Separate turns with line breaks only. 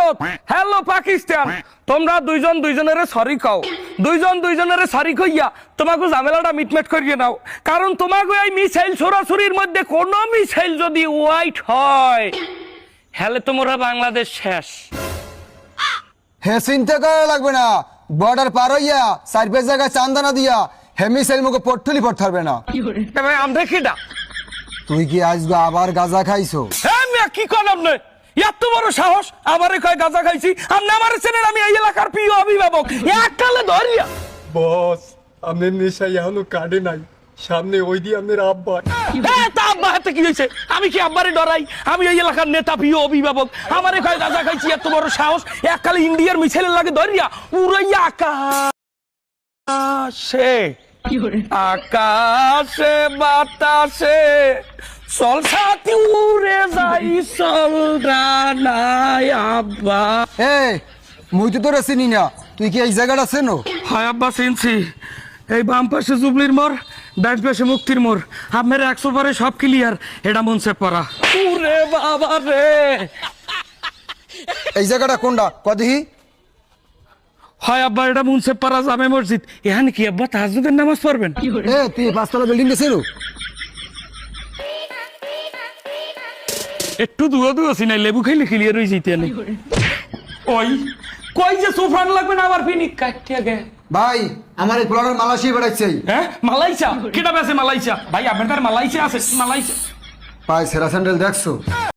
Bharat, hello Pakistan, তোমরা দুইজন দুইজনের সরি খাও, দুইজন দুইজনের সরি কইয়া তোমাকে ঝামেলাটা মিটমেট করিয়ে নাও। কারণ তোমাকে এই মিসাইল ছোড়াছুরির মধ্যে কোন মিসাইল যদি হোয়াইট হয় হলে তোমরা বাংলাদেশ শেষ।
হ্যাঁ, চিন্তা করা লাগবে না, বর্ডার পার হইয়া 4-5 জায়গায় চান্দানা দিয়া হেমিসাইল মুখে পট্টলি পড়তে পারবে না।
আমরা কিটা
তুই কি আজকে আবার গাঁজা খাইছো?
হ্যাঁ মিয়া, কি করলাম না, এত বড় সাহস আমারে কয় গাঁজা খাইছি? আপনি আমার চেনেন, আমি এই এলাকার প্রিয় অভিভাবক, একটালে ধরিয়া।
বস, আপনার নেশা এখনো কাটে নাই, সামনে ওই দিয়ে আপনার আব্বা।
তা আব্বা হাতে কি হয়েছে? আমি কি আব্বারে ডরাই? আমি এই এলাকার নেতা, প্রিয় অভিভাবক, আমারে কয় গাঁজা খাইছি, এত বড় সাহস এককালে ইন্ডিয়ার মিসাইলের লাগে ধরিয়া উড়াইয়া আকাশে আকাশে বাতাসে চল সাথী উড়ে যাই চল রানাই আব্বা।
মুই তো তোরা চিনি না, তুই কি এই জায়গাটা চেনো?
হয় আব্বা, চিনছি। এই বাম পাশে জুবলির মোড়, ডান পাশে মুক্তির মোড়, আপনার 100 পরে সব ক্লিয়ার। এটা মনসে পড়া। ওরে বাবা রে,
এই জায়গাটা কোনটা কদিহি?
হয় আব্বা, এটা মনসে পড়া জামে মসজিদ। এখানে কি আব্বা তাহাজ্জুদের নামাজ পড়বেন?
তুই 5 তলা বিল্ডিং গেছিল?
একটু দুয়ো দুয়ো সিনাই লেবু খাইলে ক্লিয়ার হয়ে যেতে নেই। ওই কই যে সুফরান লাগবে না আবার ফিনিক কাটিয়া গে।
ভাই, আমার এই প্লটের মালয়েশিয়া বেড়াচ্ছে।
হ্যাঁ, মালাইসা কেটা বেছে? মালাইসা ভাই, আপনার মালাইসা আছে? মালাইসা
পায়ে সেরা স্যান্ডেল দেখছো?